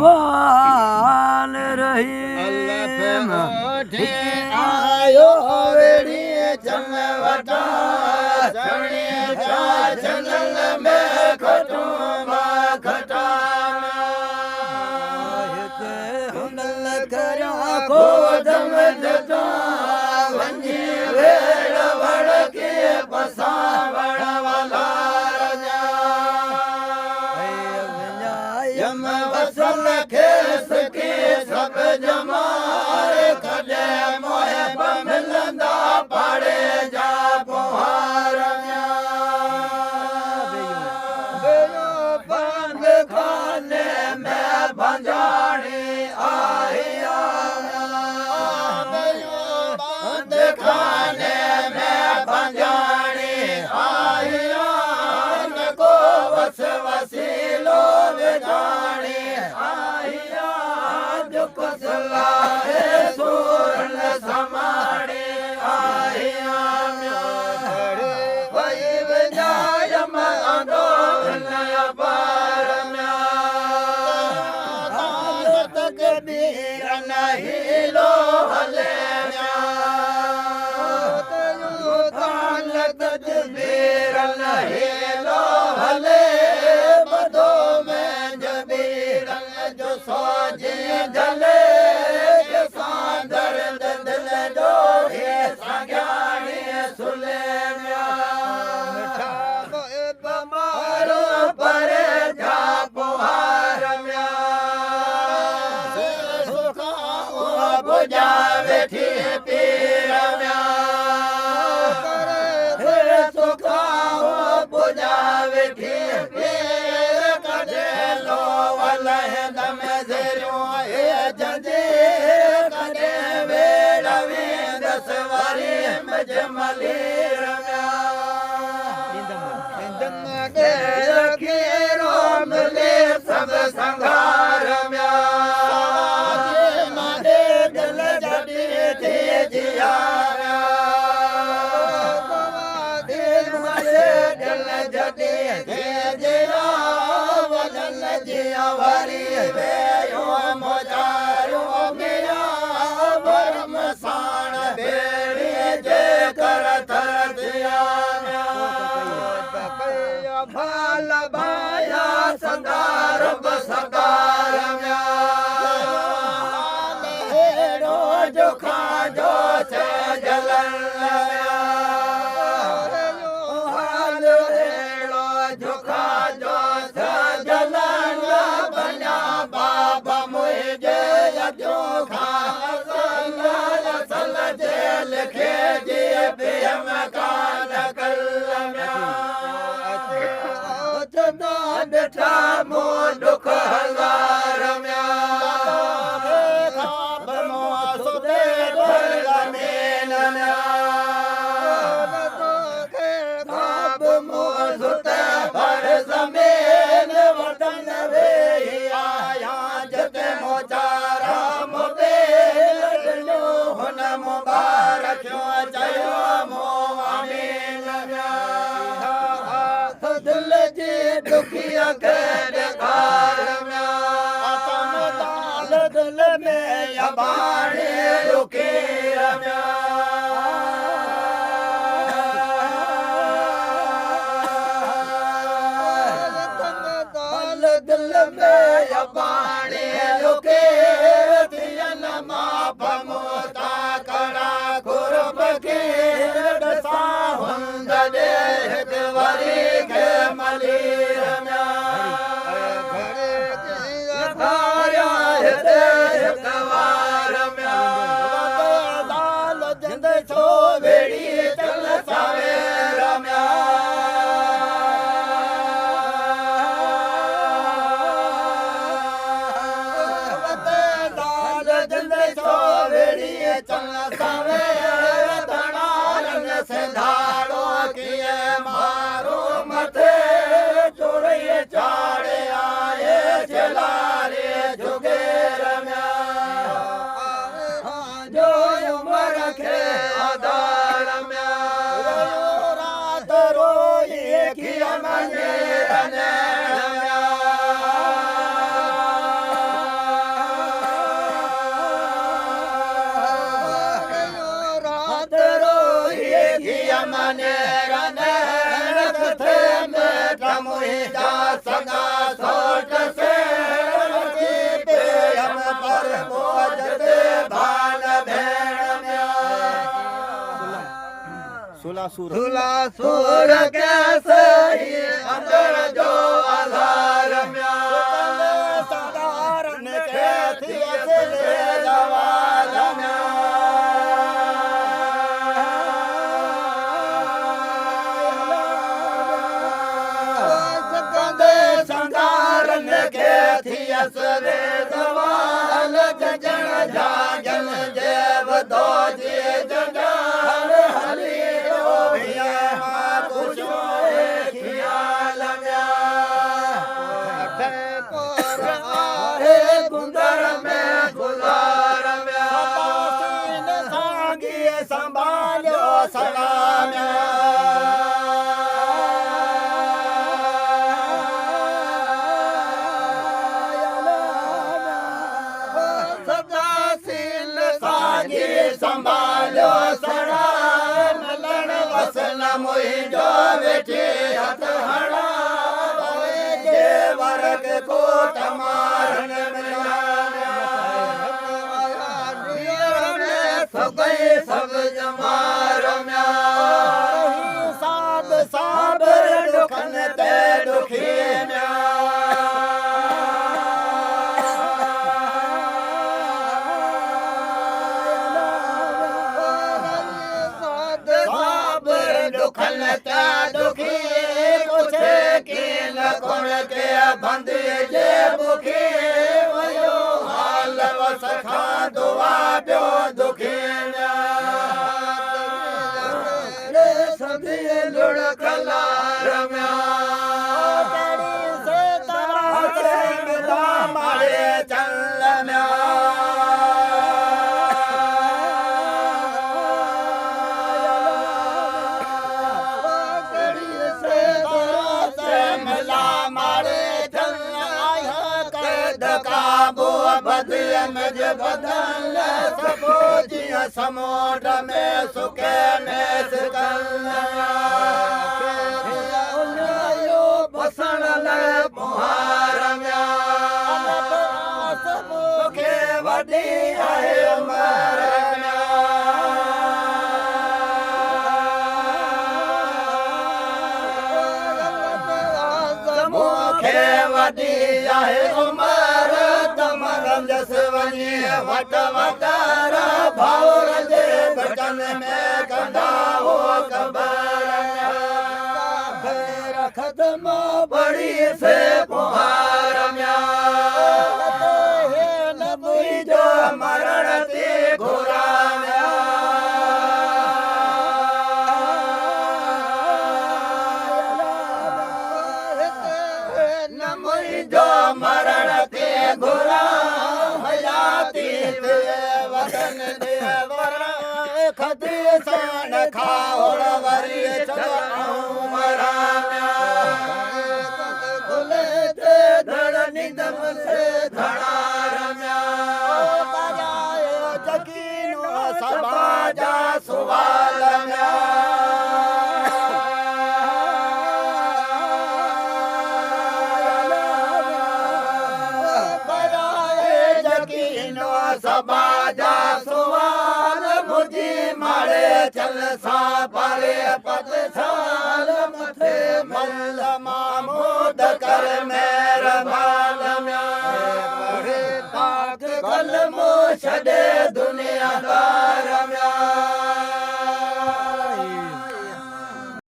वाल रही आयो वेड़ी चमवटा चढ़े जा जंगल में खटूमा खटाना हुनल करा को दम जता वंजी वेड़ वड़ के बसा वड़ वाला रजा यम वसल खेस के सब जमार कदे मोहे मिलंदा पाड़े जा पुहार बंद खाने में भंजारी आहिया बंद खाने में भंजारी आहिया को वस वसीलो विजानी आहिया जो कुसला है सूरन समाड़ी आहिया वही विजाय मदो नया पार तक बीर नहीं लो हले तकबीर नहीं लो हले बदो में जबीर जो सोजे जले के सांदर दिल जो है सगानी सुले मिठा बमारो पर जा पुहार सुखा बुझा बैठी पीर सुखा बुझा बैठी पीर कदे लो वलह दम जरियो जजे कदे वेड़वी दसवारी मजमली मिले सब संघार मारे दिल जड़ी थी जिया दिल जड़ी थी जिया वजन जिया वारी बेयो मोजारो मिया बरम साण बेड़ी जे कर थर दिया भाल भाया संगार बसगार रोज खा जो से जलन हाल हेड़ो झुका जो से जलन बना बाबा मुझे जो खा सल जेल खे जी प्रेम कान बेटा मो दुख हजार खाब मो सुदे मेन खाब मो सुते भर जमीन वतन वे आया जते मोचारा मोबे लो हुन मुबारक चयो मो आमीन दिल जी दुखिया के कार दिल में अबाड़े रुके दिल में अबाड़े रुके थियन माप मोता कड़ा खुरब के दसा हुंद देख वरी के मलीर दाल जंद छो वेड़ी चल सावे रम्या दाल जंद छो वेड़ी चल सावे धनारन से धाड़ो किए मारो मथे चोरे चाड़े आए चलारे जुगे रम्या जो उमर के आधार में रात रोई किया मंदिर मने रने रखते मेरा मुहिजा सगा सोट से पे हम पर बोझ दे भान भेड़ में सुलासुर कैसे ही अंदर जो आधार में साधारण के थी से जवान में संधारण के थी असरे जवान जजन जागन जेव दो जे जगान हली रो भैया कुछ ख्याल में आहे गुंदर में गुजार में सीन सांगी संभालो सलाम संभालो सड़ा मलन वसन मुहिंजो वेठे हथ हड़ा जे वर्ग को तमारन सगई सब जमार साब साबर दुखन ते दुखी दुखन त्या दुखी पुछे कीन कोण के बंद जे बुखी वयो हाल वस खा दुआ पियो दुखी सभी लुढ़कला रम्या से तरह से मारे चलना मज बदल सपोजिया समुद्र में सुखे में बसन मुहार मुखे वडी आहे उमर मुखे वडी आहे उमर जस वञे वट वटारा भाउर जे बचन में कंदा हो कबर रखदम बड़ी से पुहार न बुझो मरण ते घोरा न मुझो मरण ते घोरा वदन देवर खदी सान खाओड़ वरी चलाऊं मराना खुले ते धड़ निदम से धड़ा रम्या बजाए जकीनो सबाजा सुवाल म्या सबाजा सुवाल मुझी मारे चल सा परे पद साल मथे मल मामूद कर मेरा भाल में पढ़े पाक कल मो छड़े